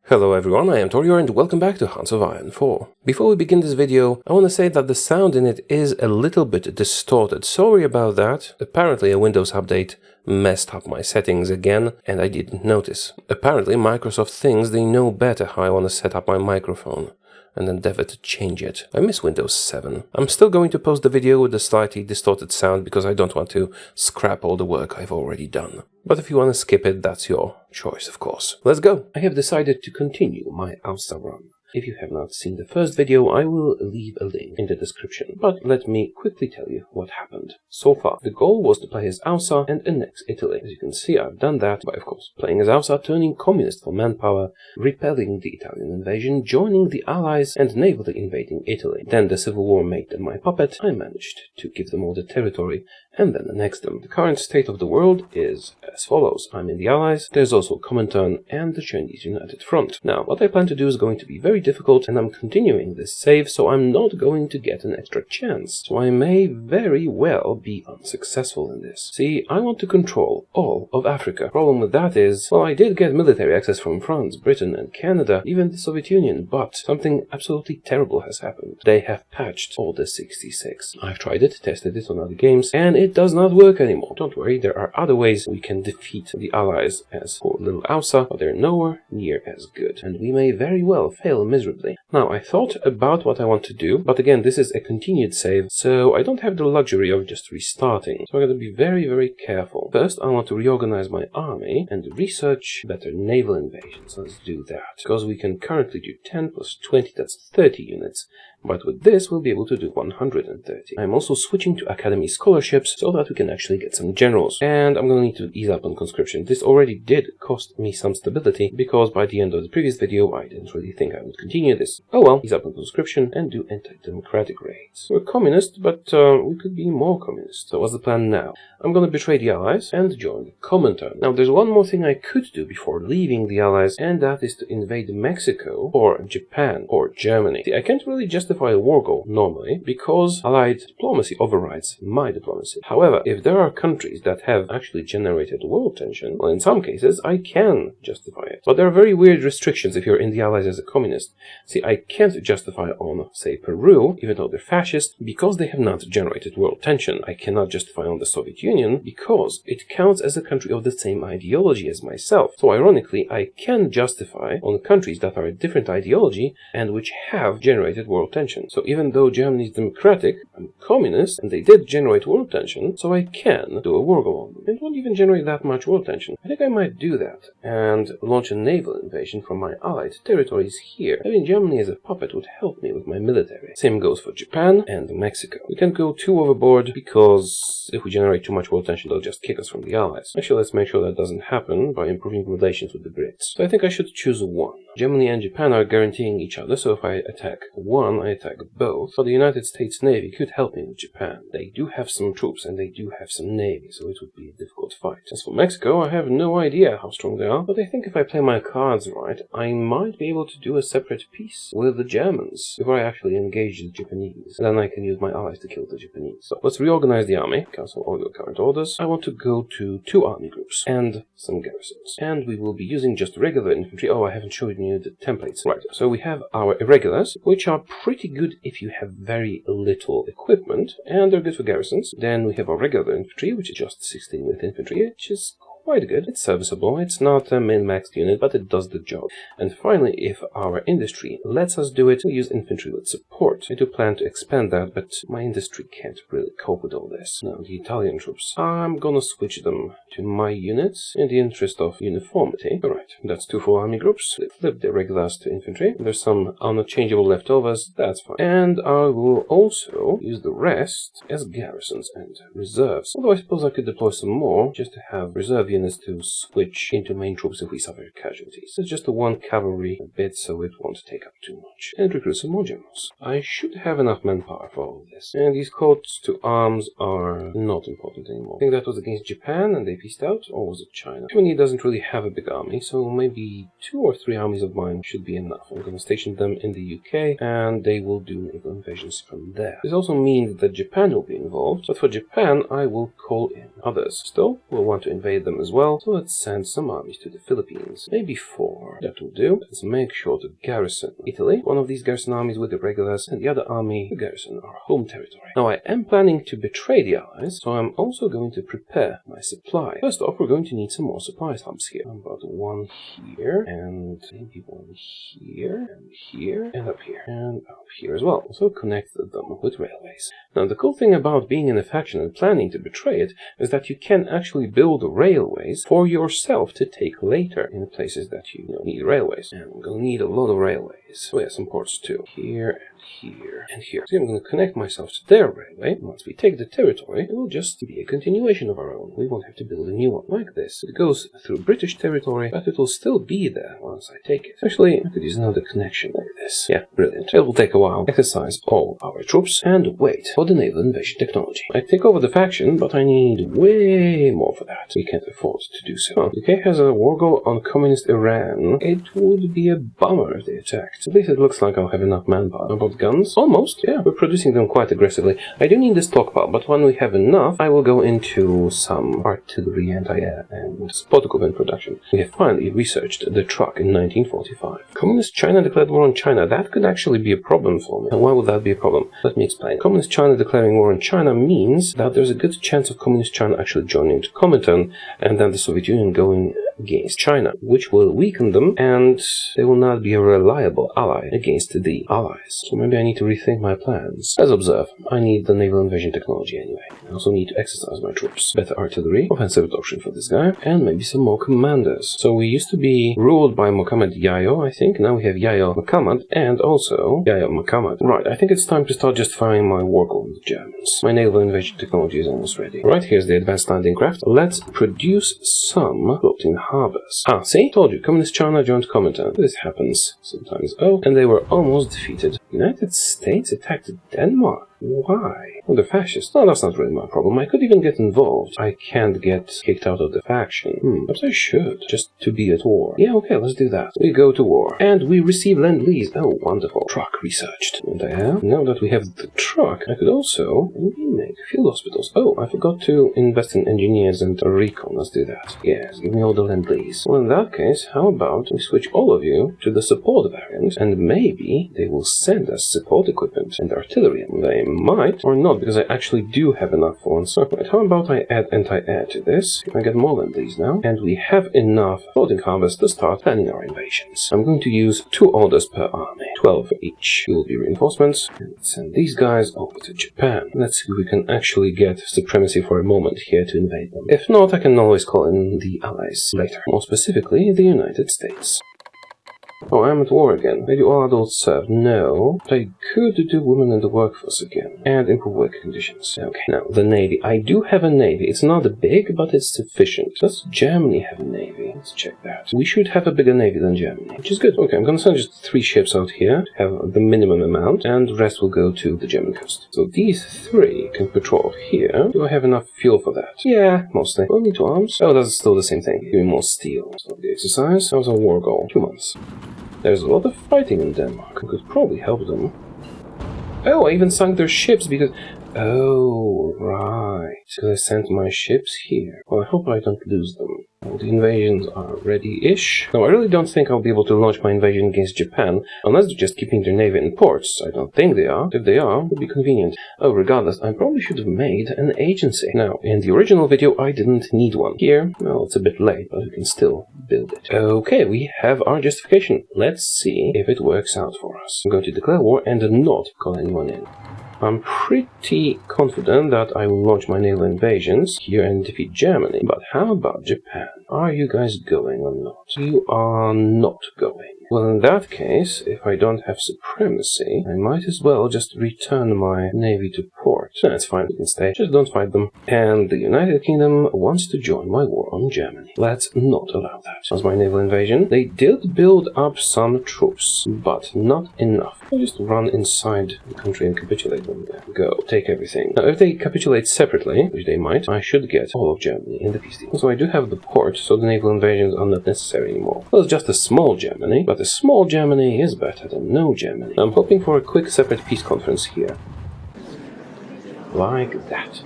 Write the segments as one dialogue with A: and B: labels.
A: Hello everyone, I am Taureor and welcome back to Hearts of Iron 4. Before we begin this video, I want to say that the sound in it is a little bit distorted. Sorry about that. Apparently a Windows update messed up my settings again and I didn't notice. Apparently Microsoft thinks they know better how I want to set up my microphone and endeavor to change it. I miss Windows 7. I'm still going to post the video with the slightly distorted sound because I don't want to scrap all the work I've already done. But if you want to skip it, that's your choice, of course. Let's go! I have decided to continue my Aussa run. If you have not seen the first video, I will leave a link in the description. But let me quickly tell you what happened. So far, the goal was to play as Aussa and annex Italy. As you can see, I've done that by, of course, playing as Aussa, turning communist for manpower, repelling the Italian invasion, joining the Allies, and navally invading Italy. Then the civil war made them my puppet. I managed to give them all the territory and then annex them. The current state of the world is as follows. I'm in the Allies, there's also Comintern and the Chinese United Front. Now, what I plan to do is going to be very difficult, and I'm continuing this save, so I'm not going to get an extra chance. So I may very well be unsuccessful in this. See, I want to control all of Africa. Problem with that is, well, I did get military access from France, Britain, and Canada, even the Soviet Union, but something absolutely terrible has happened. They have patched all the 66. I've tried it, tested it on other games, and it does not work anymore. Don't worry, there are other ways we can defeat the Allies as poor little Aussa, but they're nowhere near as good, and we may very well fail miserably. Now, I thought about what I want to do, but again, this is a continued save, so I don't have the luxury of just restarting. So I'm going to be very, very careful. First, I want to reorganize my army and research better naval invasions. Let's do that. Because we can currently do 10 plus 20, that's 30 units. But with this, we'll be able to do 130. I'm also switching to academy scholarships so that we can actually get some generals. And I'm going to need to ease up on conscription. This already did cost me some stability, because by the end of the previous video, I didn't really think I would continue this. Oh well, ease up on conscription and do anti-democratic raids. We're communist, but we could be more communist. So what's the plan now? I'm going to betray the Allies and join the Comintern. Now, there's one more thing I could do before leaving the Allies, and that is to invade Mexico, or Japan, or Germany. See, I can't really justify a war goal normally, because Allied diplomacy overrides my diplomacy. However, if there are countries that have actually generated world tension, well, in some cases, I can justify it. But there are very weird restrictions if you're in the Allies as a communist. See, I can't justify on, say, Peru, even though they're fascist, because they have not generated world tension. I cannot justify on the Soviet Union, because it counts as a country of the same ideology as myself. So ironically, I can justify on countries that are a different ideology and which have generated world tension. So even though Germany is democratic, I'm communist, and they did generate world tension, so I can do a war goal on them. It won't even generate that much world tension. I think I might do that, and launch a naval invasion from my allied territories here. Having Germany as a puppet would help me with my military. Same goes for Japan and Mexico. We can't go too overboard, because if we generate too much world tension, they'll just kick us from the Allies. Actually, let's make sure that doesn't happen by improving relations with the Brits. So I think I should choose one. Germany and Japan are guaranteeing each other, so if I attack one, I attack both. So the United States Navy could help me with Japan. They do have some troops and they do have some navy, so it would be a difficult fight. As for Mexico, I have no idea how strong they are, but I think if I play my cards right, I might be able to do a separate peace with the Germans before I actually engage the Japanese. And then I can use my allies to kill the Japanese. So let's reorganize the army, cancel all your current orders. I want to go to 2 army groups and some garrisons. And we will be using just regular infantry. Oh, I haven't shown you the templates. Right, so we have our irregulars, which are pretty good if you have very little equipment, and they're good for garrisons. Then we have our regular infantry, which is just 16 with infantry, which is quite good. It's serviceable. It's not a min-maxed unit, but it does the job. And finally, if our industry lets us do it, we'll use infantry with support. I do plan to expand that, but my industry can't really cope with all this. Now, the Italian troops. I'm gonna switch them to my units in the interest of uniformity. Alright, that's 2 full army groups. They flip the regulars to infantry. There's some unchangeable leftovers. That's fine. And I will also use the rest as garrisons and reserves. Although I suppose I could deploy some more just to have reserve units to switch into main troops if we suffer casualties. It's just a 1 cavalry bit, so it won't take up too much. And recruit some more generals. I should have enough manpower for all of this. And these coats to arms are not important anymore. I think that was against Japan and they pieced out, or was it China? Germany doesn't really have a big army, so maybe 2 or 3 armies of mine should be enough. I'm going to station them in the UK, and they will do naval invasions from there. This also means that Japan will be involved, but for Japan I will call in others. Still, we'll want to invade them as as well. So let's send some armies to the Philippines. Maybe 4. That will do. Let's make sure to garrison Italy. One of these garrison armies with the regulars, and the other army to garrison our home territory. Now I am planning to betray the Allies, so I'm also going to prepare my supply. First off, we're going to need some more supply hubs here. About 1 here, and maybe 1 here, and up here, and up here as well. So connect them with railways. Now the cool thing about being in a faction and planning to betray it is that you can actually build railways for yourself to take later in places that you need railways. And I'm going to need a lot of railways. Oh yeah, some ports too. Here and here and here. So I'm going to connect myself to their railway. Once we take the territory, it will just be a continuation of our own. We won't have to build a new one like this. It goes through British territory, but it will still be there once I take it. Actually, I could use another connection like this. Yeah, brilliant. It will take a while. Exercise all our troops and wait for the naval invasion technology. I take over the faction, but I need way more for that. We can't afford to do so. Oh, UK has a war goal on communist Iran. It would be a bummer if they attacked. At least it looks like I'll have enough manpower. About guns? Almost. Yeah, we're producing them quite aggressively. I do need the stockpile, but when we have enough, I will go into some artillery, anti-air, and support equipment production. We have finally researched the truck in 1945. Communist China declared war on China. That could actually be a problem for me. And why would that be a problem? Let me explain. Communist China declaring war on China means that there's a good chance of Communist China actually joining the Comintern, and then the Soviet Union going against China, which will weaken them, and they will not be a reliable ally against the Allies. So maybe I need to rethink my plans. As observe, I need the naval invasion technology anyway. I also need to exercise my troops. Better artillery, offensive adoption for this guy, and maybe some more commanders. So we used to be ruled by Mohammed Yayo, I think. Now we have Yayo Muhammad, and also Yayo Muhammad. Right, I think it's time to start justifying my war goal with the Germans. My naval invasion technology is almost ready. Right, here's the advanced landing craft. Let's produce some floating harbors. Ah, see? Told you, Communist China joined Comintern. This happens sometimes. Oh, and they were almost defeated. United States attacked Denmark. Why? Well, they're fascists. No, that's not really my problem. I could even get involved. I can't get kicked out of the faction. But I should, just to be at war. Yeah, okay, let's do that. We go to war. And we receive Lend-Lease. Oh, wonderful. Truck researched. And I have. Now that we have the truck, I could also maybe make field hospitals. Oh, I forgot to invest in engineers and recon. Let's do that. Yes, give me all the Lend-Lease. Well, in that case, how about we switch all of you to the support variant, and maybe they will send us support equipment and artillery. They might or not, because I actually do have enough for one. So, right, how about I add anti-air to this? I get more than these now, and we have enough floating harbors to start planning our invasions. I'm going to use 2 orders per army, 12 for each. Will be reinforcements, and send these guys over to Japan. Let's see if we can actually get supremacy for a moment here to invade them. If not, I can always call in the Allies later, more specifically the United States. Oh, I'm at war again. Maybe all adults serve. No. But I could do women in the workforce again. And improve work conditions. Okay, now, the Navy. I do have a Navy. It's not big, but it's sufficient. Does Germany have a Navy? Let's check that. We should have a bigger Navy than Germany, which is good. Okay, I'm gonna send just 3 ships out here to have the minimum amount, and the rest will go to the German coast. So these 3 can patrol here. Do I have enough fuel for that? Yeah, mostly. We'll need 2 arms. Oh, that's still the same thing. Give me more steel. So the exercise. That was a war goal. 2 months. There's a lot of fighting in Denmark. We could probably help them. Oh, I even sunk their ships because... Oh, right. Because I sent my ships here. Well, I hope I don't lose them. Well, the invasions are ready-ish. No, I really don't think I'll be able to launch my invasion against Japan, unless they're just keeping their navy in ports. I don't think they are. If they are, it would be convenient. Oh, regardless, I probably should have made an agency. Now, in the original video, I didn't need one. Here, well, it's a bit late, but we can still build it. Okay, we have our justification. Let's see if it works out for us. I'm going to declare war and not call anyone in. I'm pretty confident that I will launch my naval invasions here and defeat Germany. But how about Japan? Are you guys going or not? You are not going. Well, in that case, if I don't have supremacy, I might as well just return my navy to port. That's fine, we can stay. Just don't fight them. And the United Kingdom wants to join my war on Germany. Let's not allow that. As my naval invasion, they did build up some troops, but not enough. I'll just run inside the country and capitulate them. There. Go. Take everything. Now, if they capitulate separately, which they might, I should get all of Germany in the peace deal. So I do have the port, so the naval invasions are not necessary anymore. Well, it's just a small Germany, but a small Germany is better than no Germany. I'm hoping for a quick separate peace conference here. Like that.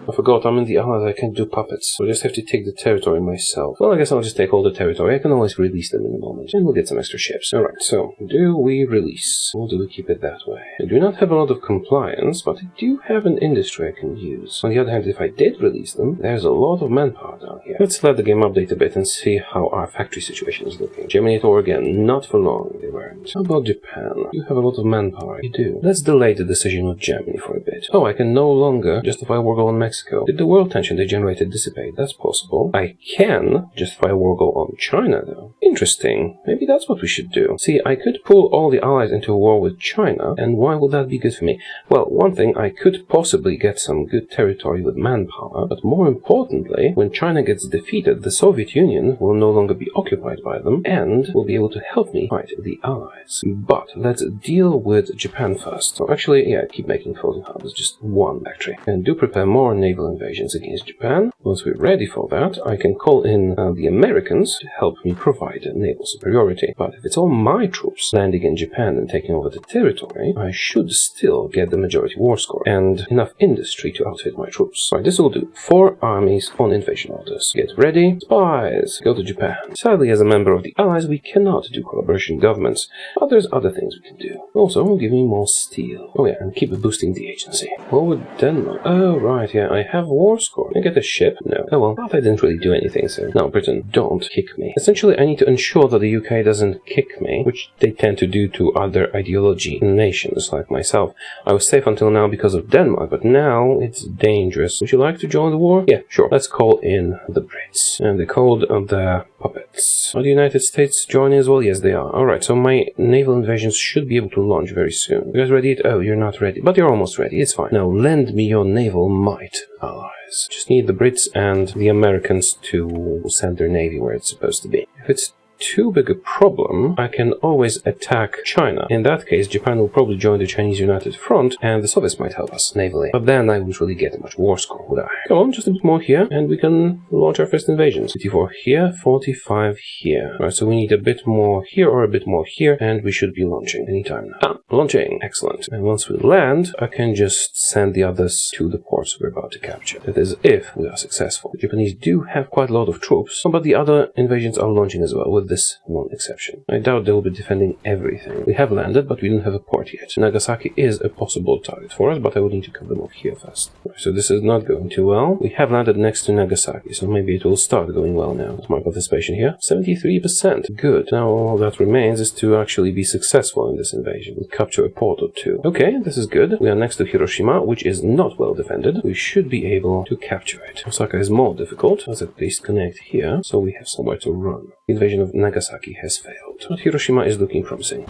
A: I forgot, I'm in the Allies, I can't do puppets. So I just have to take the territory myself. Well, I guess I'll just take all the territory. I can always release them in a moment. And we'll get some extra ships. Alright, so, do we release? Or do we keep it that way? I do not have a lot of compliance, but I do have an industry I can use. On the other hand, if I did release them, there's a lot of manpower down here. Let's let the game update a bit and see how our factory situation is looking. Germany at war again. Not for long, they weren't. How about Japan? You have a lot of manpower. You do. Let's delay the decision with Germany for a bit. Oh, I can no longer justify war goal on Mexico. Did the world tension they generated dissipate? That's possible. I can justify a war goal on China, though. Interesting. Maybe that's what we should do. See, I could pull all the allies into a war with China, and why would that be good for me? Well, one thing, I could possibly get some good territory with manpower, but more importantly, when China gets defeated, the Soviet Union will no longer be occupied by them, and will be able to help me fight the allies. But let's deal with Japan first. So actually, yeah, keep making floating harbors, just one factory. And do prepare more naval invasions against Japan. Once we're ready for that, I can call in the Americans to help me provide naval superiority. But if it's all my troops landing in Japan and taking over the territory, I should still get the majority war score and enough industry to outfit my troops. Right, this will do. 4 armies on invasion orders. Get ready. Spies, go to Japan. Sadly, as a member of the Allies, we cannot do collaboration governments, but there's other things we can do. Also, give me more steel. Oh yeah, and keep boosting the agency. What would Denmark? Oh, right, yeah, I have war score. Can I get a ship? No. Oh well, I didn't really do anything, so... Now, Britain, don't kick me. Essentially, I need to ensure that the UK doesn't kick me, which they tend to do to other ideology nations like myself. I was safe until now because of Denmark, but now it's dangerous. Would you like to join the war? Yeah, sure. Let's call in the Brits. And they called the puppets. Are the United States joining as well? Yes, they are. Alright, so my naval invasions should be able to launch very soon. You guys ready? Oh, you're not ready. But you're almost ready. It's fine. Now, lend me your naval might, allies. Just need the Brits and the Americans to send their navy where it's supposed to be. If it's too big a problem, I can always attack China. In that case, Japan will probably join the Chinese United Front, and the Soviets might help us navally. But then I wouldn't really get much war score, would I? Come on, just a bit more here, and we can launch our first invasions. 54 here, 45 here. Alright, so we need a bit more here or a bit more here, and we should be launching anytime now. Ah, launching. Excellent. And once we land, I can just send the others to the ports we're about to capture. That is, if we are successful. The Japanese do have quite a lot of troops, but the other invasions are launching as well, with this one exception. I doubt they will be defending everything. We have landed, but we don't have a port yet. Nagasaki is a possible target for us, but I will need to cut them off here first. Right, so this is not going too well. We have landed next to Nagasaki, so maybe it will start going well now. Let's mark participation here. 73%. Good. Now all that remains is to actually be successful in this invasion. We capture a port or two. Okay, this is good. We are next to Hiroshima, which is not well defended. We should be able to capture it. Osaka is more difficult. Let's at least connect here, so we have somewhere to run. The invasion of Nagasaki has failed, but Hiroshima is looking promising.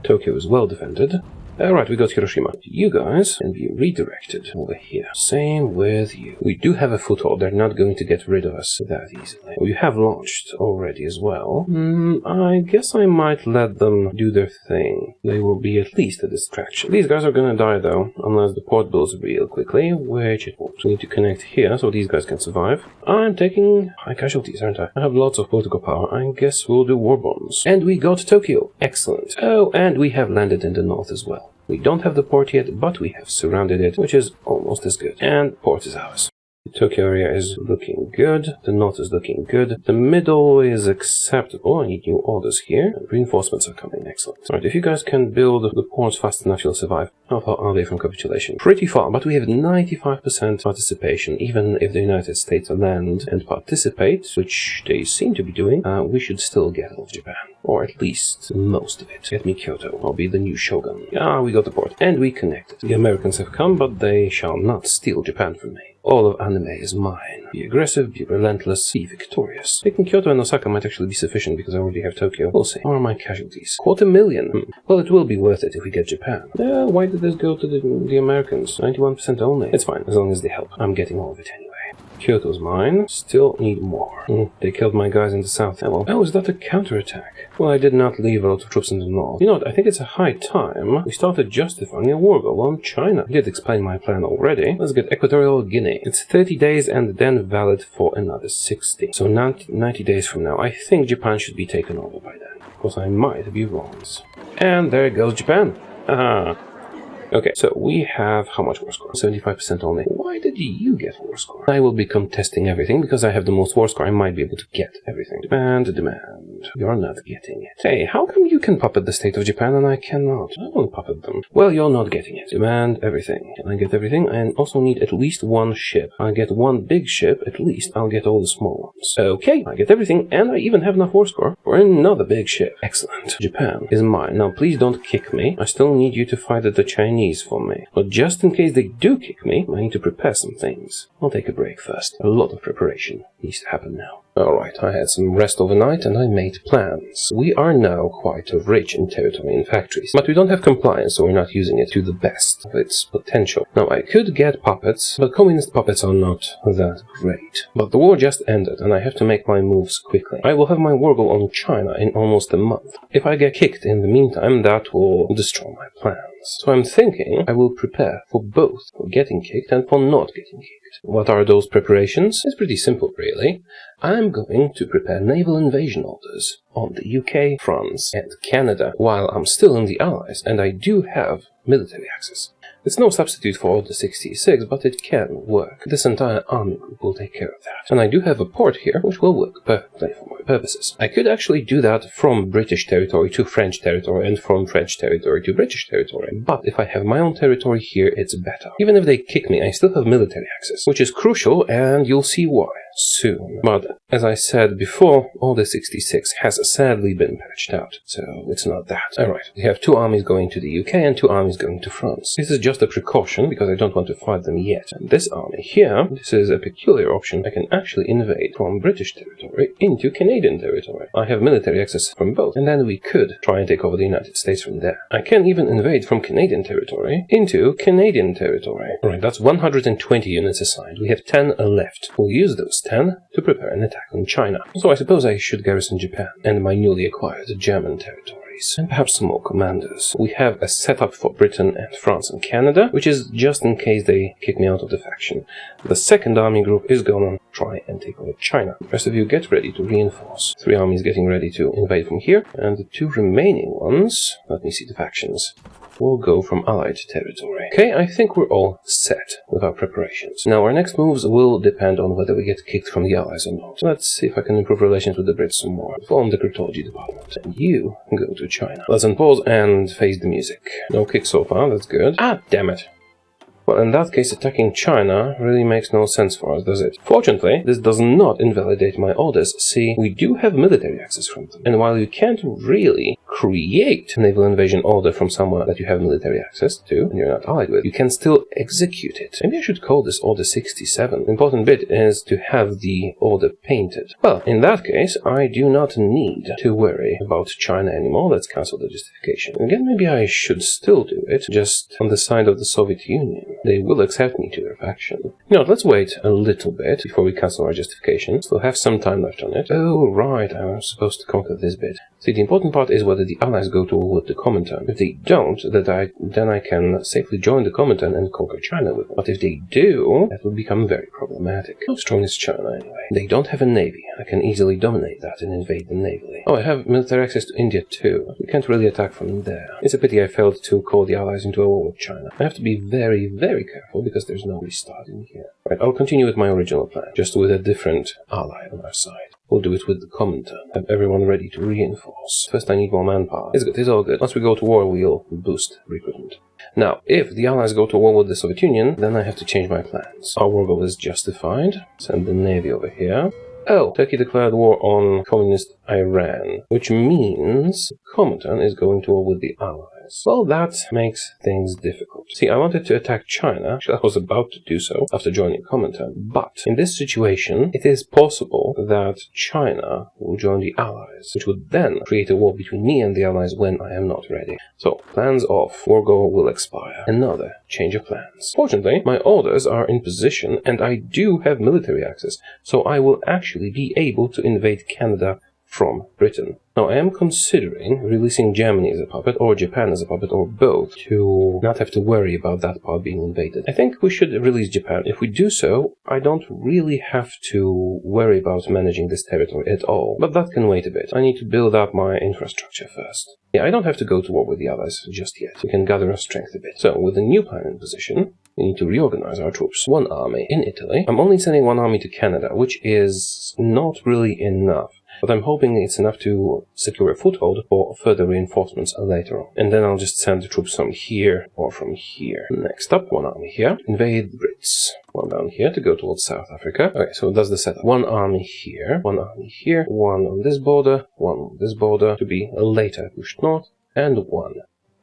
A: Tokyo is well defended. Alright, we got Hiroshima. You guys can be redirected over here. Same with you. We do have a foothold. They're not going to get rid of us that easily. We have launched already as well. I guess I might let them do their thing. They will be at least a distraction. These guys are gonna die though, unless the port builds real quickly, which it won't. We need to connect here so these guys can survive. I'm taking high casualties, aren't I? I have lots of political power. I guess we'll do war bombs. And we got Tokyo. Excellent. Oh, and we have landed in the north as well. We don't have the port yet, but we have surrounded it, which is almost as good. And port is ours. The Tokyo area is looking good. The north is looking good. The middle is acceptable. I need new orders here. And reinforcements are coming. Excellent. Alright, if you guys can build the ports fast enough, you'll survive. How far are they from capitulation? Pretty far, but we have 95% participation. Even if the United States land and participate, which they seem to be doing, we should still get all of Japan. Or at least most of it. Get me Kyoto. I'll be the new shogun. Ah, we got the port. And we connected. The Americans have come, but they shall not steal Japan from me. All of anime is mine. Be aggressive, be relentless, be victorious. Taking Kyoto and Osaka might actually be sufficient because I already have Tokyo. We'll see. How are my casualties? 250,000. Well, it will be worth it if we get Japan. Why did this go to the Americans? 91% only. It's fine, as long as they help. I'm getting all of it anyway. Kyoto's mine. Still need more. They killed my guys in the south. Oh, is that a counterattack? Well, I did not leave a lot of troops in the north. You know what, I think it's a high time we started justifying a war goal on China. I did explain my plan already. Let's get Equatorial Guinea. It's 30 days and then valid for another 60. So 90 days from now, I think Japan should be taken over by then. Of course, I might be wrong. And there goes Japan. Okay, so we have how much war score? 75% only. Why did you get war score? I will be contesting everything because I have the most war score. I might be able to get everything. Demand. You're not getting it. Hey, how come you can puppet the state of Japan and I cannot? I won't puppet them. Well, you're not getting it. Demand everything. Can I get everything? I also need at least one ship. I'll get one big ship, at least. I'll get all the small ones. Okay, I get everything, and I even have enough war score for another big ship. Excellent. Japan is mine. Now, please don't kick me. I still need you to fight the Chinese for me. But just in case they do kick me, I need to prepare some things. I'll take a break first. A lot of preparation needs to happen now. Alright, I had some rest overnight and I made plans. We are now quite rich in territory and factories, but we don't have compliance, so we're not using it to the best of its potential. Now, I could get puppets, but communist puppets are not that great. But the war just ended and I have to make my moves quickly. I will have my war goal on China in almost a month. If I get kicked in the meantime, that will destroy my plans. So I'm thinking I will prepare for both, for getting kicked and for not getting kicked. What are those preparations? It's pretty simple, really. I'm going to prepare naval invasion orders on the UK, France, and Canada while I'm still in the Allies, and I do have military access. It's no substitute for Order 66, but it can work. This entire army group will take care of that. And I do have a port here, which will work perfectly for my purposes. I could actually do that from British territory to French territory, and from French territory to British territory. But if I have my own territory here, it's better. Even if they kick me, I still have military access, which is crucial, and you'll see why soon. But as I said before, Order 66 has sadly been patched out, so it's not that. Alright, we have 2 armies going to the UK and 2 armies going to France. This is just a precaution because I don't want to fight them yet. And this army here, this is a peculiar option. I can actually invade from British territory into Canadian territory. I have military access from both, and then we could try and take over the United States from there. I can even invade from Canadian territory into Canadian territory. Alright, that's 120 units assigned. We have 10 left. We'll use those 10 to prepare an attack on China. So I suppose I should garrison Japan and my newly acquired German territories, and perhaps some more commanders. We have a setup for Britain and France and Canada, which is just in case they kick me out of the faction. The second army group is gonna try and take over China. The rest of you get ready to reinforce. 3 armies getting ready to invade from here, and the 2 remaining ones, let me see the factions, will go from Allied territory. Okay, I think we're all set with our preparations. Now, our next moves will depend on whether we get kicked from the Allies or not. Let's see if I can improve relations with the Brits some more. Form the cryptology department. And you go to China. Let's unpause and face the music. No kick so far, that's good. Ah, damn it. Well, in that case, attacking China really makes no sense for us, does it? Fortunately, this does not invalidate my orders. See, we do have military access from them. And while you can't really create a naval invasion order from somewhere that you have military access to and you're not allied with, you can still execute it. Maybe I should call this Order 67. The important bit is to have the order painted. Well, in that case, I do not need to worry about China anymore. Let's cancel the justification. Again, maybe I should still do it, just on the side of the Soviet Union. They will accept me to their faction. You know, let's wait a little bit before we cancel our justification. Still have some time left on it. Oh, right, I'm supposed to conquer this bit. See, the important part is whether the Allies go to war with the Comintern. If they don't, then I can safely join the Comintern and conquer China with them. But if they do, that would become very problematic. How strong is China anyway? They don't have a navy. I can easily dominate that and invade them navally. Oh, I have military access to India too. But we can't really attack from there. It's a pity I failed to call the Allies into a war with China. I have to be very, very careful because there's no restart in here. Right, I'll continue with my original plan, just with a different ally on our side. We'll do it with the Comintern. Have everyone ready to reinforce. First I need more manpower. It's good, it's all good. Once we go to war, we'll boost recruitment. Now, if the Allies go to war with the Soviet Union, then I have to change my plans. Our war goal is justified. Send the navy over here. Oh, Turkey declared war on communist Iran, which means the Comintern is going to war with the Allies. Well, that makes things difficult. See, I wanted to attack China. Actually, I was about to do so after joining Comintern. But in this situation, it is possible that China will join the Allies, which would then create a war between me and the Allies when I am not ready. So, plans off. War goal will expire. Another change of plans. Fortunately, my orders are in position and I do have military access, so I will actually be able to invade Canada from Britain. Now, I am considering releasing Germany as a puppet, or Japan as a puppet, or both, to not have to worry about that part being invaded. I think we should release Japan. If we do so, I don't really have to worry about managing this territory at all. But that can wait a bit. I need to build up my infrastructure first. Yeah, I don't have to go to war with the Allies just yet. We can gather our strength a bit. So, with the new plan in position, we need to reorganize our troops. One army in Italy. I'm only sending one army to Canada, which is not really enough. But I'm hoping it's enough to secure a foothold for further reinforcements later on. And then I'll just send the troops from here or from here. Next up, one army here. Invade the Brits. One down here to go towards South Africa. Okay, so that's the setup. One army here, one on this border, one on this border to be later pushed north, and one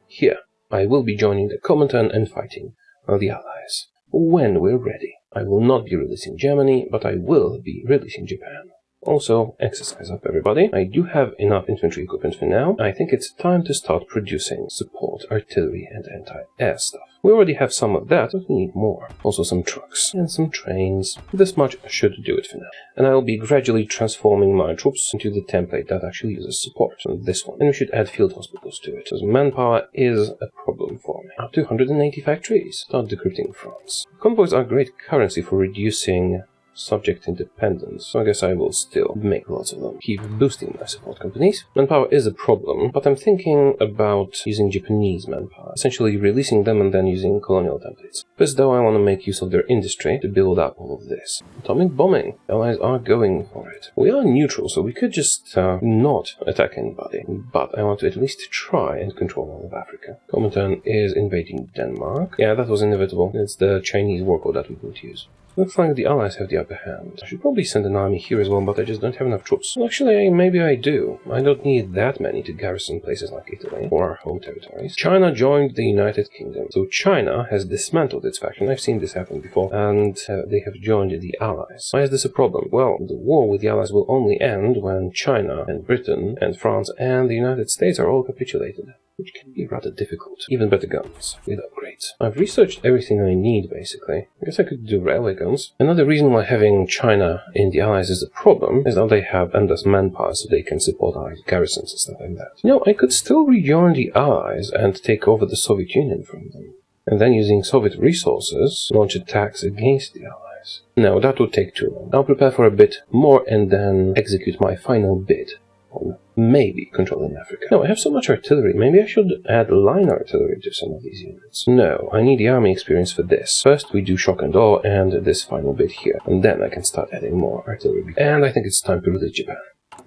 A: here. I will be joining the Comintern and fighting the Allies when we're ready. I will not be releasing Germany, but I will be releasing Japan. Also, exercise up, everybody. I do have enough infantry equipment for now. I think it's time to start producing support, artillery, and anti-air stuff. We already have some of that, but we need more. Also some trucks and some trains. This much should do it for now. And I'll be gradually transforming my troops into the template that actually uses support. So this one. And we should add field hospitals to it, because manpower is a problem for me. 280 factories. Start decrypting France. Convoys are great currency for reducing subject independence, so I guess I will still make lots of them. Keep boosting my support companies. Manpower is a problem, but I'm thinking about using Japanese manpower, essentially releasing them and then using colonial templates. First though, I want to make use of their industry to build up all of this. Atomic bombing. Allies are going for it. We are neutral, so we could just not attack anybody, but I want to at least try and control all of Africa. Comintern is invading Denmark. Yeah, that was inevitable. It's the Chinese war code that we would use. Looks like the Allies have the upper hand. I should probably send an army here as well, but I just don't have enough troops. Well, actually, maybe I do. I don't need that many to garrison places like Italy, or our home territories. China joined the United Kingdom. So China has dismantled its faction. I've seen this happen before. And they have joined the Allies. Why is this a problem? Well, the war with the Allies will only end when China and Britain and France and the United States are all capitulated, which can be rather difficult. Even better guns, with upgrades. I've researched everything I need, basically. I guess I could do railway guns. Another reason why having China in the Allies is a problem is that they have endless manpower, so they can support our garrisons and stuff like that. You know, I could still rejoin the Allies and take over the Soviet Union from them. And then using Soviet resources, launch attacks against the Allies. No, that would take too long. I'll prepare for a bit more and then execute my final bid on maybe controlling Africa. No, I have so much artillery. Maybe I should add line artillery to some of these units. No, I need the army experience for this. First we do shock and awe and this final bit here. And then I can start adding more artillery. And I think it's time to release Japan.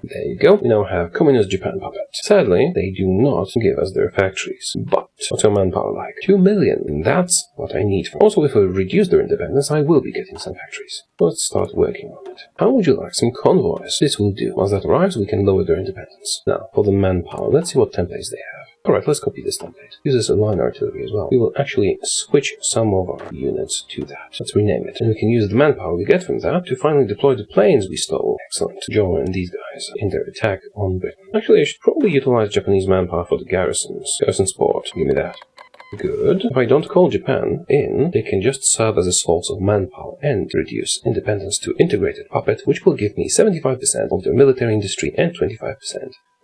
A: There you go. We now have Communist Japan puppet. Sadly, they do not give us their factories. But what's our manpower like? 2 million. That's what I need. Also, if we reduce their independence, I will be getting some factories. Let's start working on it. How would you like some convoys? This will do. Once that arrives, we can lower their independence. Now, for the manpower, let's see what templates they have. Alright, let's copy this template. Uses a line artillery as well. We will actually switch some of our units to that. Let's rename it. And we can use the manpower we get from that to finally deploy the planes we stole. Excellent. Join these guys in their attack on Britain. Actually, I should probably utilize Japanese manpower for the garrisons. Garrison support. Give me that. Good. If I don't call Japan in, they can just serve as a source of manpower and reduce independence to integrated puppet, which will give me 75% of their military industry and 25%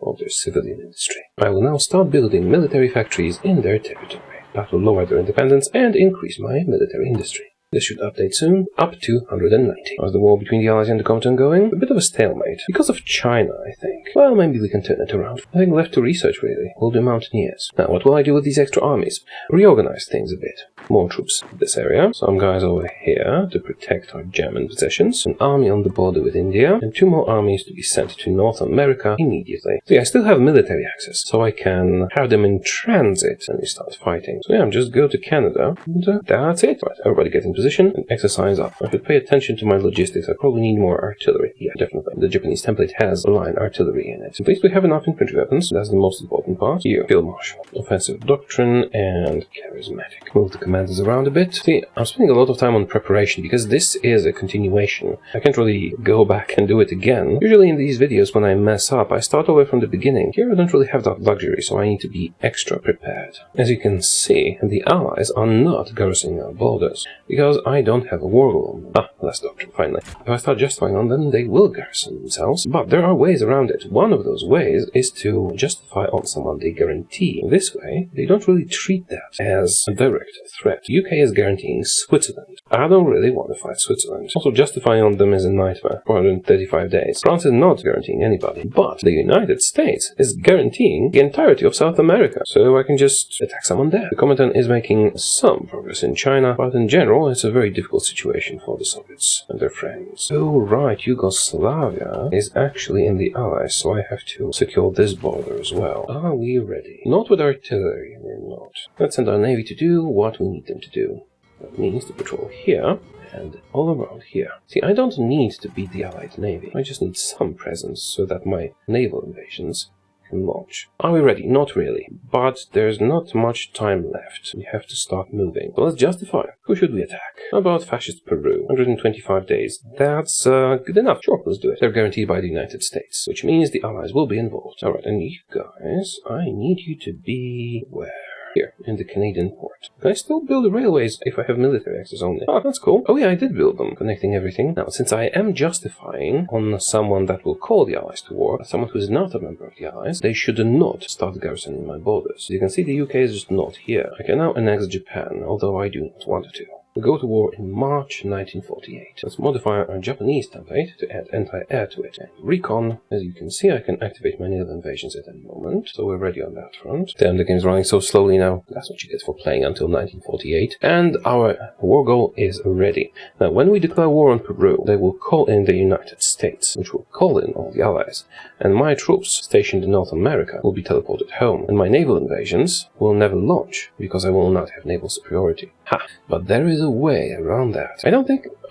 A: of their civilian industry. I will now start building military factories in their territory. That will lower their independence and increase my military industry. This should update soon, up to 190. How's the war between the Allies and the Comintern going? A bit of a stalemate. Because of China, I think. Well, maybe we can turn it around. Nothing left to research, really. We'll do mountaineers. Now, what will I do with these extra armies? Reorganize things a bit. More troops in this area. Some guys over here to protect our German possessions. An army on the border with India. And 2 more armies to be sent to North America immediately. So yeah, I still have military access. So I can have them in transit and we start fighting. So yeah, just go to Canada. And that's it. Right, everybody get in position and exercise up. I should pay attention to my logistics. I probably need more artillery. Yeah, definitely. The Japanese template has line artillery in it. At least we have enough infantry weapons. That's the most important part. Here, Field Marshal, Offensive Doctrine, and Charismatic. Move the commanders around a bit. See, I'm spending a lot of time on preparation because this is a continuation. I can't really go back and do it again. Usually in these videos when I mess up, I start over from the beginning. Here I don't really have that luxury, so I need to be extra prepared. As you can see, the Allies are not garrisoning our borders. because I don't have a war goal on them. Ah, last doctrine, finally. If I start justifying on them, they will garrison themselves, but there are ways around it. One of those ways is to justify on someone they guarantee. This way, they don't really treat that as a direct threat. UK is guaranteeing Switzerland. I don't really want to fight Switzerland. Also, justifying on them is a nightmare. 435 days. France is not guaranteeing anybody, but the United States is guaranteeing the entirety of South America, so I can just attack someone there. The Commandant is making some progress in China, but in general, it's a very difficult situation for the Soviets and their friends. Oh, right, Yugoslavia is actually in the Allies, so I have to secure this border as well. Are we ready? Not with artillery, we're not. Let's send our navy to do what we need them to do. That means to patrol here and all around here. See, I don't need to beat the Allied navy. I just need some presence so that my naval invasions can launch. Are we ready? Not really. But there's not much time left. We have to start moving. So let's justify. Who should we attack? How about fascist Peru? 125 days. That's good enough. Sure, let's do it. They're guaranteed by the United States, which means the Allies will be involved. Alright, and you guys, I need you to be where? Here, in the Canadian port. Can I still build the railways if I have military access only? Oh, that's cool. Oh yeah, I did build them, connecting everything. Now, since I am justifying on someone that will call the Allies to war, someone who is not a member of the Allies, they should not start garrisoning my borders. As you can see, the UK is just not here. I can now annex Japan, although I do not want to. We go to war in March 1948. Let's modify our Japanese template to add anti-air to it. And recon, as you can see, I can activate my naval invasions at any moment, so we're ready on that front. Damn, the game's running so slowly now. That's what you get for playing until 1948. And our war goal is ready. Now, when we declare war on Peru, they will call in the United States, which will call in all the Allies. And my troops stationed in North America will be teleported home. And my naval invasions will never launch, because I will not have naval superiority. Ha! But there is a way around that.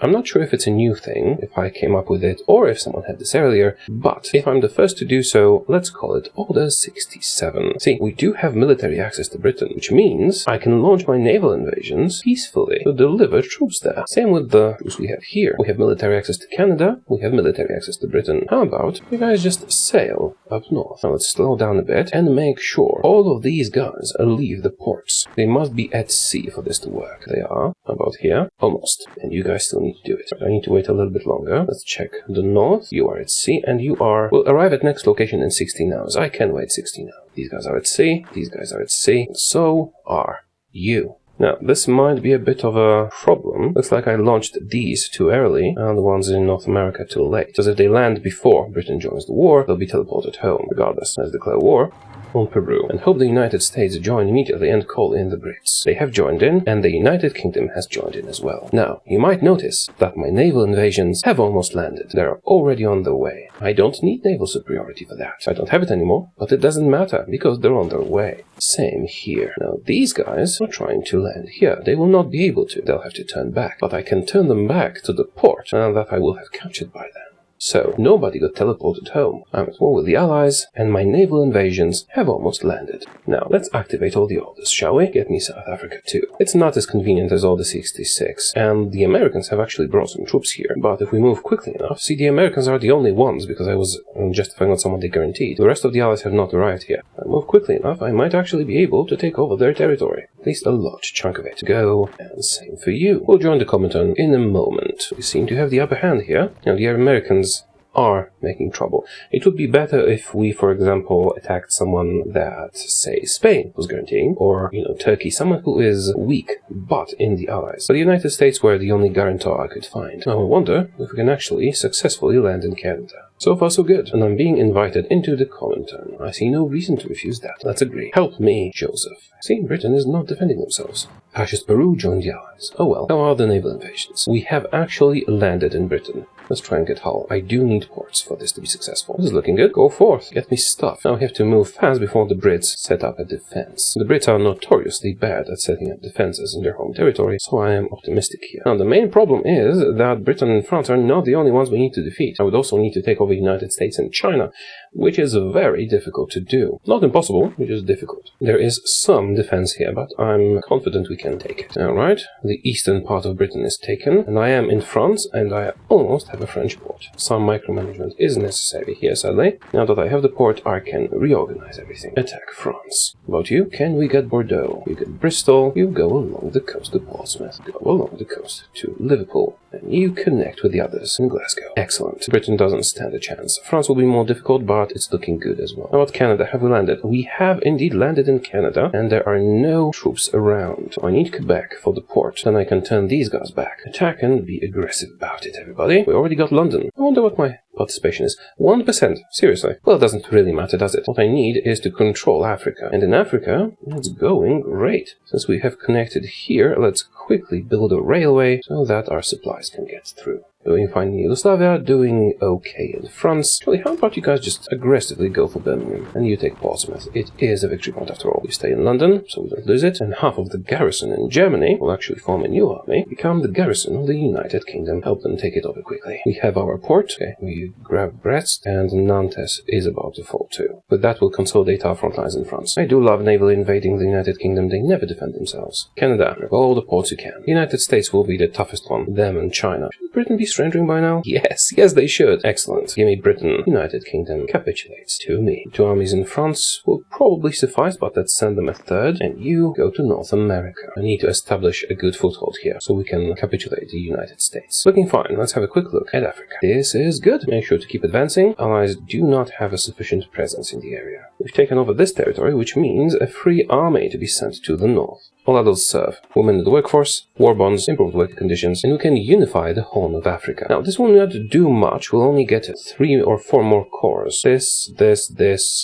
A: I'm not sure if it's a new thing, if I came up with it, or if someone had this earlier, but if I'm the first to do so, let's call it Order 67. See, we do have military access to Britain, which means I can launch my naval invasions peacefully to deliver troops there. Same with the troops we have here. We have military access to Canada, we have military access to Britain. How about you guys just sail up north? Now let's slow down a bit and make sure all of these guys leave the ports. They must be at sea for this to work. They are. How about here? Almost. And you guys still need to do it. I need to wait a little bit longer. Let's check the north. You are at sea, and you will arrive at next location in 16 hours. I can wait 16 hours. These guys are at sea. These guys are at sea. And so are you. Now, this might be a bit of a problem. Looks like I launched these too early, and the ones in North America too late. Because if they land before Britain joins the war, they'll be teleported home. Regardless, let's declare war on Peru, and hope the United States join immediately and call in the Brits. They have joined in, and the United Kingdom has joined in as well. Now, you might notice that my naval invasions have almost landed. They're already on their way. I don't need naval superiority for that. I don't have it anymore, but it doesn't matter, because they're on their way. Same here. Now, these guys are trying to land here. They will not be able to. They'll have to turn back. But I can turn them back to the port that I will have captured by then. So, nobody got teleported home. I'm at war with the Allies, and my naval invasions have almost landed. Now, let's activate all the orders, shall we? Get me South Africa too. It's not as convenient as Order 66, and the Americans have actually brought some troops here. But if we move quickly enough, see, the Americans are the only ones, because I was justifying on someone they guaranteed. The rest of the Allies have not arrived here. If I move quickly enough, I might actually be able to take over their territory. At least a large chunk of it. Go, and same for you. We'll join the Commandant in a moment. We seem to have the upper hand here. Now, the Americans are making trouble. It would be better if we, for example, attacked someone that, say, Spain was guaranteeing, or, Turkey, someone who is weak, but in the Allies. But the United States were the only guarantor I could find. Now I wonder if we can actually successfully land in Canada. So far so good, and I'm being invited into the Comintern. I see no reason to refuse that. Let's agree. Help me, Joseph. See, Britain is not defending themselves. Fascist Peru joined the Allies. Oh well, how are the naval invasions? We have actually landed in Britain. Let's try and get Hull. I do need ports for this to be successful. This is looking good. Go forth. Get me stuff. Now we have to move fast before the Brits set up a defense. The Brits are notoriously bad at setting up defenses in their home territory, so I am optimistic here. Now the main problem is that Britain and France are not the only ones we need to defeat. I would also need to take over the United States and China, which is very difficult to do. Not impossible, which is difficult. There is some defense here, but I'm confident we can take it. Alright, the eastern part of Britain is taken, and I am in France, and I almost have a French port. Some micromanagement is necessary here, sadly. Now that I have the port, I can reorganize everything. Attack France. About you, can we get Bordeaux? You get Bristol, you go along the coast to Portsmouth, go along the coast to Liverpool, and you connect with the others in Glasgow. Excellent. Britain doesn't stand a chance. France will be more difficult, but it's looking good as well. How about Canada? Have we landed? We have indeed landed in Canada, and there are no troops around. So I need Quebec for the port. Then I can turn these guys back. Attack and be aggressive about it, everybody. We already got London. I wonder what my participation is. 1%. Seriously. Well, it doesn't really matter, does it? What I need is to control Africa. And in Africa, it's going great. Since we have connected here, let's quickly build a railway so that our supplies can get through. Doing fine in Yugoslavia, doing okay in France. Actually, how about you guys just aggressively go for Birmingham, and you take Portsmouth? It is a victory point after all. We stay in London, so we don't lose it, and half of the garrison in Germany will actually form a new army, become the garrison of the United Kingdom, help them take it over quickly. We have our port, okay, we grab Brest, and Nantes is about to fall too. But that will consolidate our front lines in France. I do love naval invading the United Kingdom, they never defend themselves. Canada, grab all the ports you can. The United States will be the toughest one, them and China. Should Britain be surrendering by now? Yes, they should. Excellent. Give me Britain. United Kingdom capitulates to me. 2 armies in France will probably suffice, but let's send them a third, and you go to North America. I need to establish a good foothold here, so we can capitulate the United States. Looking fine. Let's have a quick look at Africa. This is good. Make sure to keep advancing. Allies do not have a sufficient presence in the area. We've taken over this territory, which means a free army to be sent to the north. All adults serve, women in the workforce, war bonds, improved working conditions, and we can unify the Horn of Africa. Now, this will not do much, we'll only get 3 or 4 more cores. This,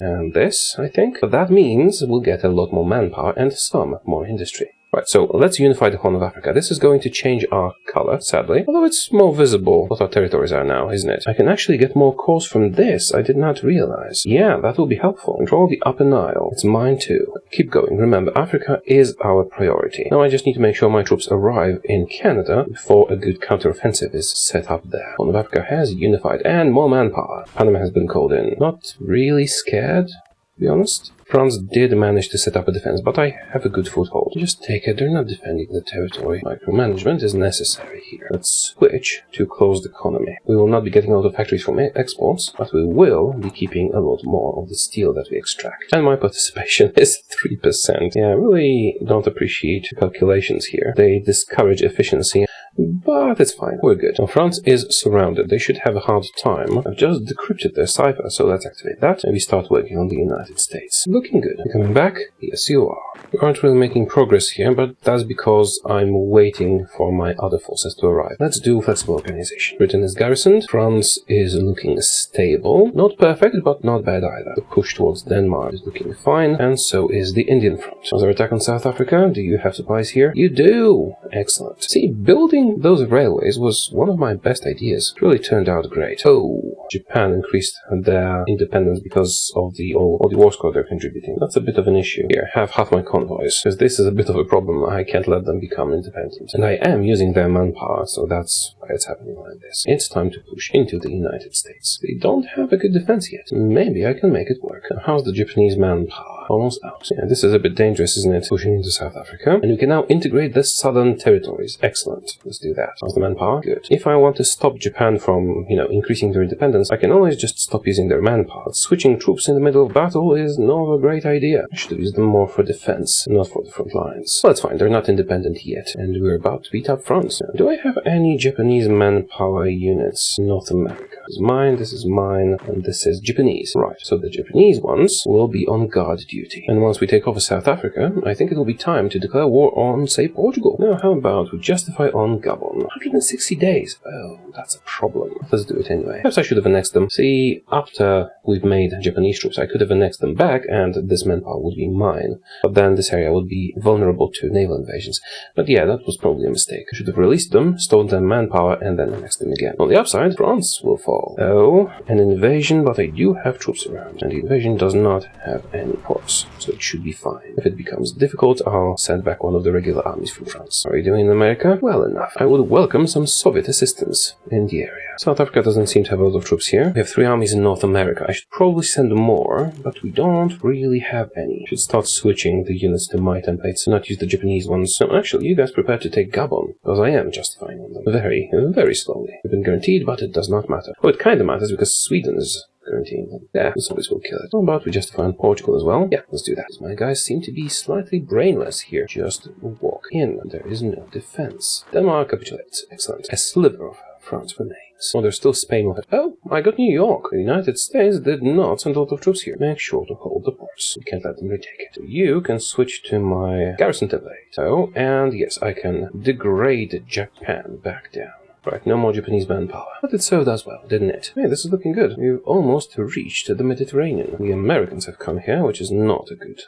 A: and this, I think. But that means we'll get a lot more manpower and some more industry. Right, so let's unify the Horn of Africa. This is going to change our color, sadly. Although it's more visible what our territories are now, isn't it? I can actually get more cores from this. I did not realize. Yeah, that will be helpful. Control the Upper Nile. It's mine too. Keep going. Remember, Africa is our priority. Now I just need to make sure my troops arrive in Canada before a good counteroffensive is set up there. Horn of Africa has unified and more manpower. Panama has been called in. Not really scared, to be honest. France did manage to set up a defense, but I have a good foothold. Just take it, they're not defending the territory. Micromanagement is necessary here. Let's switch to closed economy. We will not be getting a lot of factories from exports, but we will be keeping a lot more of the steel that we extract. And my participation is 3%. Yeah, I really don't appreciate calculations here. They discourage efficiency. But it's fine, we're good. Now France is surrounded. They should have a hard time. I've just decrypted their cipher, so let's activate that. And we start working on the United States. Looking good. You're coming back? Yes, you are. We aren't really making progress here, but that's because I'm waiting for my other forces to arrive. Let's do flexible organization. Britain is garrisoned. France is looking stable. Not perfect, but not bad either. The push towards Denmark is looking fine, and so is the Indian front. Was there attack on South Africa? Do you have supplies here? You do! Excellent. See, building those railways was one of my best ideas. It really turned out great. Oh, Japan increased their independence because of all the war score they're contributing. That's a bit of an issue. Here, have half my convoys, because this is a bit of a problem. I can't let them become independent. And I am using their manpower, so that's why it's happening like this. It's time to push into the United States. They don't have a good defense yet. Maybe I can make it work. Now, how's the Japanese manpower? Almost out. Yeah, this is a bit dangerous, isn't it? Pushing into South Africa. And we can now integrate the southern territories. Excellent. Let's do that. How's the manpower? Good. If I want to stop Japan from, increasing their independence, I can always just stop using their manpower. Switching troops in the middle of battle is not a great idea. I should have used them more for defense, not for the front lines. Well, that's fine. They're not independent yet. And we're about to beat up France. Now, do I have any Japanese manpower units in North America? This is mine, and this is Japanese. Right, so the Japanese ones will be on guard duty. And once we take over South Africa, I think it'll be time to declare war on, say, Portugal. Now, how about we justify on Gabon? 160 days. Oh, that's a problem. Let's do it anyway. Perhaps I should have annexed them. See, after we've made Japanese troops, I could have annexed them back, and this manpower would be mine. But then this area would be vulnerable to naval invasions. But yeah, that was probably a mistake. I should have released them, stolen their manpower, and then annexed them again. On the upside, France will fall. Oh, an invasion, but I do have troops around. And the invasion does not have any ports. ports, so it should be fine. If it becomes difficult, I'll send back one of the regular armies from France. How are you doing in America? Well enough. I would welcome some Soviet assistance in the area. South Africa doesn't seem to have a lot of troops here. We have 3 armies in North America. I should probably send more, but we don't really have any. Should start switching the units to my templates and not use the Japanese ones. No, actually, you guys prepare to take Gabon, because I am justifying on them. Very, very slowly. We've been guaranteed, but it does not matter. Oh, it kinda matters because Sweden is guaranteeing them. Yeah, the Soviets will kill it. How about we justify on Portugal as well? Yeah, let's do that. My guys seem to be slightly brainless here. Just walk in. There is no defense. Denmark capitulates. Excellent. A sliver of France remains. Oh, there's still Spain will have... Oh, I got New York. The United States did not send a lot of troops here. Make sure to hold the ports. We can't let them retake it. So you can switch to my garrison template. So, and yes, I can degrade Japan back down. Right, no more Japanese manpower. But it served us well, didn't it? Hey, this is looking good. We've almost reached the Mediterranean. The Americans have come here, which is not a good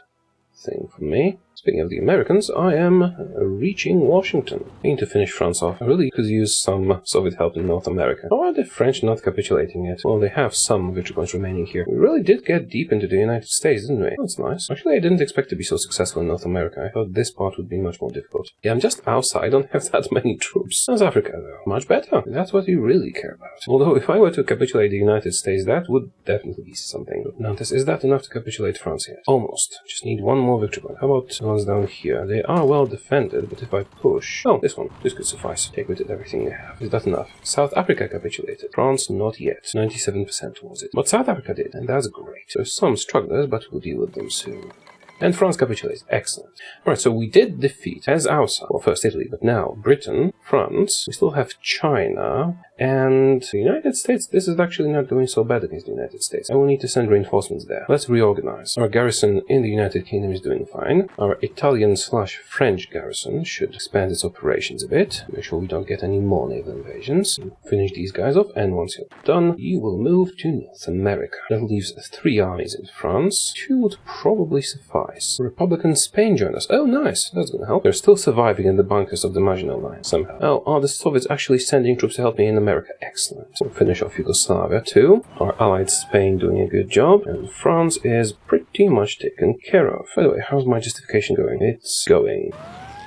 A: thing for me. Speaking of the Americans, I am reaching Washington. I need to finish France off. I really could use some Soviet help in North America. How are the French not capitulating yet? Well, they have some victory points remaining here. We really did get deep into the United States, didn't we? That's nice. Actually, I didn't expect to be so successful in North America. I thought this part would be much more difficult. Yeah, I'm just outside. I don't have that many troops. South Africa, though. Much better. That's what you really care about. Although, if I were to capitulate the United States, that would definitely be something. Notice, is that enough to capitulate France yet? Almost. Just need one more victory point. How about ones down here? They are well defended, but if I push... Oh, this one. This could suffice. Take with it everything you have. Is that enough? South Africa capitulated. France, not yet. 97% was it. But South Africa did, and that's great. There's some strugglers, but we'll deal with them soon. And France capitulates. Excellent. Alright, so we did defeat, as Aussa, well, first Italy, but now Britain, France, we still have China, and the United States. This is actually not going so bad against the United States. I will need to send reinforcements there. Let's reorganize. Our garrison in the United Kingdom is doing fine. Our Italian/French garrison should expand its operations a bit. Make sure we don't get any more naval invasions. Finish these guys off, and once you're done, you will move to North America. That leaves 3 armies in France. 2 would probably suffice. Republican Spain joined us. Oh, nice. That's gonna help. They're still surviving in the bunkers of the Maginot Line somehow. Oh, are the Soviets actually sending troops to help me in America? Excellent. So we'll finish off Yugoslavia too. Our allied Spain doing a good job, and France is pretty much taken care of. By the way, how's my justification going? It's going.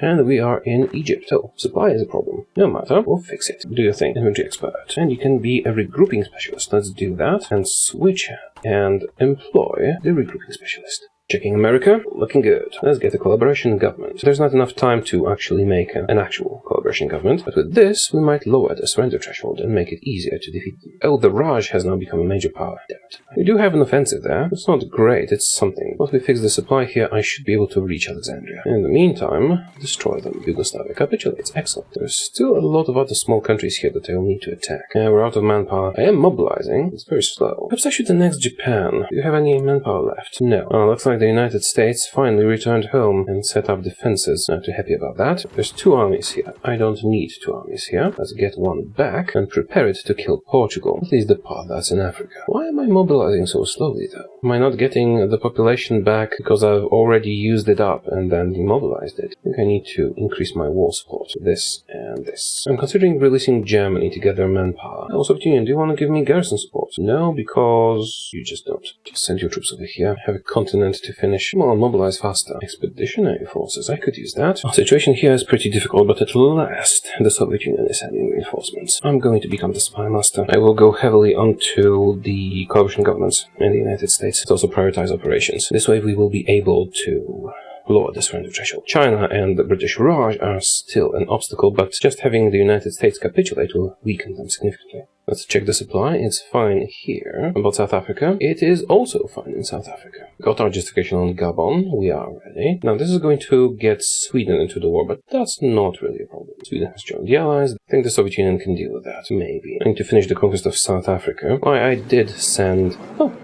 A: And we are in Egypt. Oh, supply is a problem. No matter, we'll fix it. Do your thing, inventory expert. And you can be a regrouping specialist. Let's do that and switch and employ the regrouping specialist. Checking America, looking good. Let's get a collaboration government. There's not enough time to actually make an actual collaboration government, but with this, we might lower the surrender threshold and make it easier to defeat them. Oh, the Raj has now become a major power. Damn it. We do have an offensive there. It's not great, it's something. Once we fix the supply here, I should be able to reach Alexandria. In the meantime, destroy them. Yugoslavia capitulates. Excellent. There's still a lot of other small countries here that I will need to attack. Yeah, we're out of manpower. I am mobilizing. It's very slow. Perhaps I should annex Japan. Do you have any manpower left? No. Oh, looks like the United States finally returned home and set up defenses. Not too happy about that. There's 2 armies here. I don't need 2 armies here. Let's get one back and prepare it to kill Portugal. At least the part that's in Africa. Why am I mobilizing so slowly though? Am I not getting the population back because I've already used it up and then demobilized it? I think I need to increase my war support. This and this. I'm considering releasing Germany to gather manpower. Also, Union, do you want to give me garrison support? No, because you just don't. Just send your troops over here. Have a continent to finish. Come on, mobilize faster. Expeditionary forces. I could use that. Our situation here is pretty difficult, but at last, the Soviet Union is sending reinforcements. I'm going to become the spy master. I will go heavily onto the coalition governments in the United States. Let's also prioritize operations. This way we will be able to lower the surrender threshold. China and the British Raj are still an obstacle, but just having the United States capitulate will weaken them significantly. Let's check the supply. It's fine here. About South Africa, it is also fine in South Africa. Got our justification on Gabon. We are ready. Now this is going to get Sweden into the war, but that's not really a problem. Sweden has joined the Allies. I think the Soviet Union can deal with that. Maybe. I need to finish the conquest of South Africa. I did send... Oh,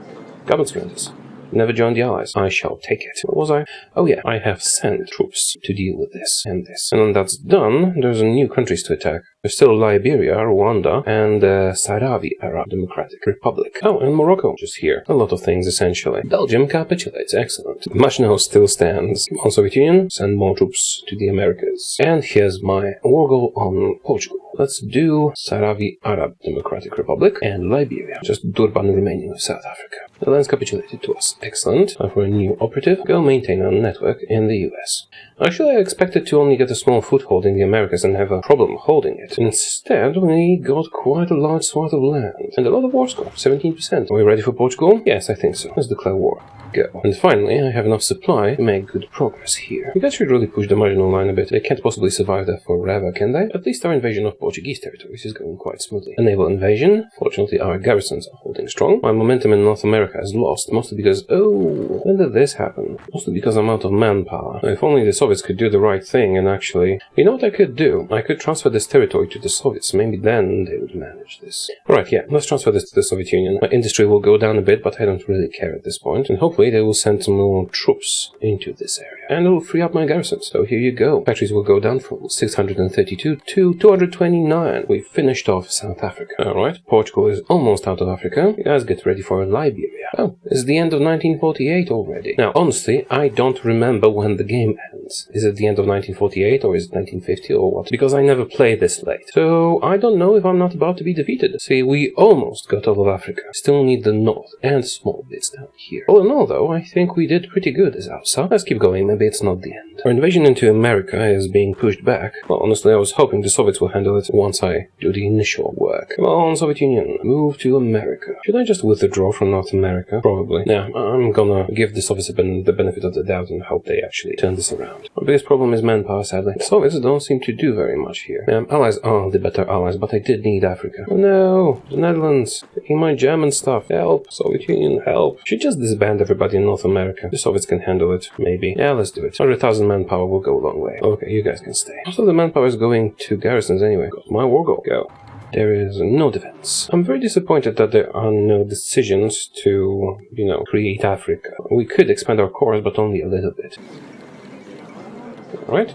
A: Gabon's joined us. Never joined the Allies. I shall take it. What was I? Oh yeah, I have sent troops to deal with this and this. And when that's done, there's new countries to attack. There's still Liberia, Rwanda, and Sahrawi Arab Democratic Republic. Oh, and Morocco, just here. A lot of things, essentially. Belgium capitulates. Excellent. Maginot still stands. On Soviet Union, send more troops to the Americas. And here's my war goal on Portugal. Let's do Sahrawi Arab Democratic Republic and Liberia. Just Durban remaining of South Africa. The lands capitulated to us. Excellent. Time for a new operative. Go maintain our network in the US. Actually, I expected to only get a small foothold in the Americas and have a problem holding it. Instead, we got quite a large swath of land. And a lot of war score, 17%. Are we ready for Portugal? Yes, I think so. Let's declare war. Go. And finally, I have enough supply to make good progress here. You guys should really push the marginal line a bit. They can't possibly survive there forever, can they? At least our invasion of Portuguese territories is going quite smoothly. A naval invasion. Fortunately, our garrisons are holding strong. My momentum in North America is lost, mostly because... Oh, when did this happen? Mostly because I'm out of manpower. If only the Soviets could do the right thing and actually... You know what I could do? I could transfer this territory to the Soviets. Maybe then they would manage this. Alright, yeah, let's transfer this to the Soviet Union. My industry will go down a bit, but I don't really care at this point. And hopefully they will send some more troops into this area. And it will free up my garrisons. So here you go. Factories will go down from 632 to 229. We finished off South Africa. Alright, Portugal is almost out of Africa. You guys get ready for Liberia. Oh, it's the end of 1948 already. Now, honestly, I don't remember when the game ends. Is it the end of 1948 or is it 1950 or what? Because I never played this late. So I don't know if I'm not about to be defeated. See, we almost got all of Africa. Still need the north and small bits down here. All in all, though, I think we did pretty good as Aussa. Let's keep going, maybe it's not the end. Our invasion into America is being pushed back. Well, honestly, I was hoping the Soviets will handle it once I do the initial work. Come on, Soviet Union, move to America. Should I just withdraw from North America? Probably. Yeah, I'm gonna give the Soviets the benefit of the doubt and hope they actually turn this around. My biggest problem is manpower, sadly. The Soviets don't seem to do very much here. Allies are the better allies, but I did need Africa. Oh no, the Netherlands, taking my German stuff. Help, Soviet Union, help. Should just disband everybody in North America. The Soviets can handle it, maybe. Yeah, let's do it. 100,000 manpower will go a long way. Okay, you guys can stay. Most of the manpower is going to garrisons anyway. Got my war goal. Go. There is no defense. I'm very disappointed that there are no decisions to, create Africa. We could expand our cores, but only a little bit. Alright.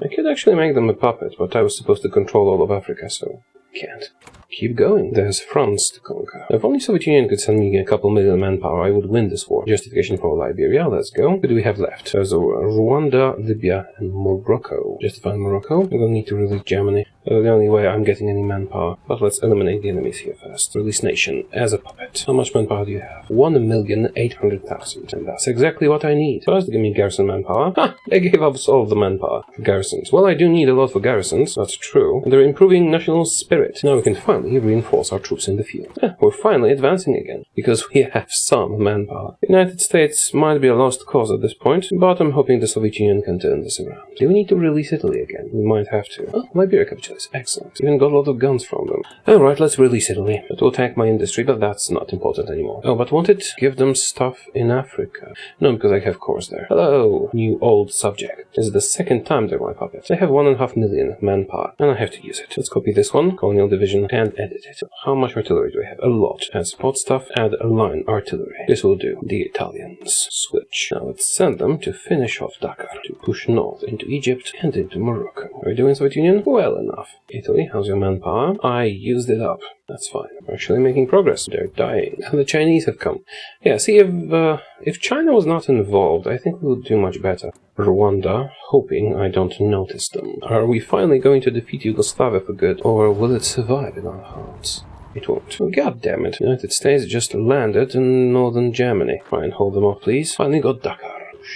A: I could actually make them a puppet, but I was supposed to control all of Africa, so can't. Keep going. There's France to conquer. If only Soviet Union could send me a couple million manpower, I would win this war. Justification for Liberia, let's go. What do we have left? There's Rwanda, Libya, and Morocco. Justify Morocco. We don't need to release Germany. The only way I'm getting any manpower. But let's eliminate the enemies here first. Release nation as a puppet. How much manpower do you have? 1,800,000. And that's exactly what I need. First, give me garrison manpower. Ha! They gave us all of the manpower for garrisons. Well, I do need a lot for garrisons. That's true. And they're improving national spirit. Now we can finally reinforce our troops in the field. We're finally advancing again, because we have some manpower. The United States might be a lost cause at this point, but I'm hoping the Soviet Union can turn this around. Do we need to release Italy again? We might have to. Oh, Liberia capitulates. Excellent. Even got a lot of guns from them. Alright, let's release Italy. It will tank my industry, but that's not important anymore. Oh, but won't it give them stuff in Africa? No, because I have cores there. Hello, new old subject. This is the second time they're my puppets. They have 1.5 million manpower, and I have to use it. Let's copy this one, colonial division, and edit it. How much artillery do I have? A lot. Add support stuff, add a line artillery. This will do. The Italians. Switch. Now let's send them to finish off Dakar, to push north into Egypt and into Morocco. Are we doing Soviet Union? Well enough. Italy, how's your manpower? I used it up. That's fine. I'm actually making progress. They're dying. And the Chinese have come. Yeah, see, if China was not involved, I think we would do much better. Rwanda, hoping I don't notice them. Are we finally going to defeat Yugoslavia for good, or will it survive in our hearts? It won't. Oh, God damn it. The United States just landed in northern Germany. Try and hold them off, please. Finally got Dakar.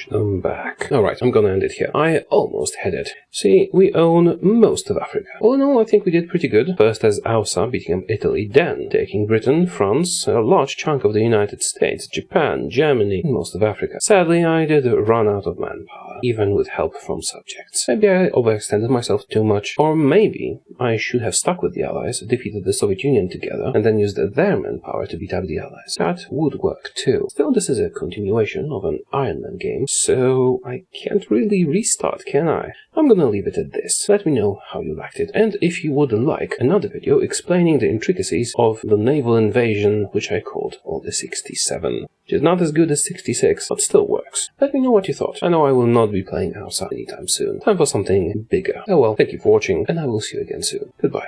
A: I'm back. Alright, I'm gonna end it here. I almost had it. See, we own most of Africa. All in all, I think we did pretty good. First as Aussa, beating up Italy, then taking Britain, France, a large chunk of the United States, Japan, Germany, and most of Africa. Sadly, I did run out of manpower, even with help from subjects. Maybe I overextended myself too much, or maybe I should have stuck with the Allies, defeated the Soviet Union together, and then used their manpower to beat up the Allies. That would work too. Still, this is a continuation of an Ironman game, so I can't really restart, can I? I'm gonna leave it at this. Let me know how you liked it, and if you would like another video explaining the intricacies of the naval invasion, which I called all the 67. Which is not as good as 66, but still works. Let me know what you thought. I know I will not be playing Aussa anytime soon. Time for something bigger. Oh well, thank you for watching, and I will see you again soon. Goodbye.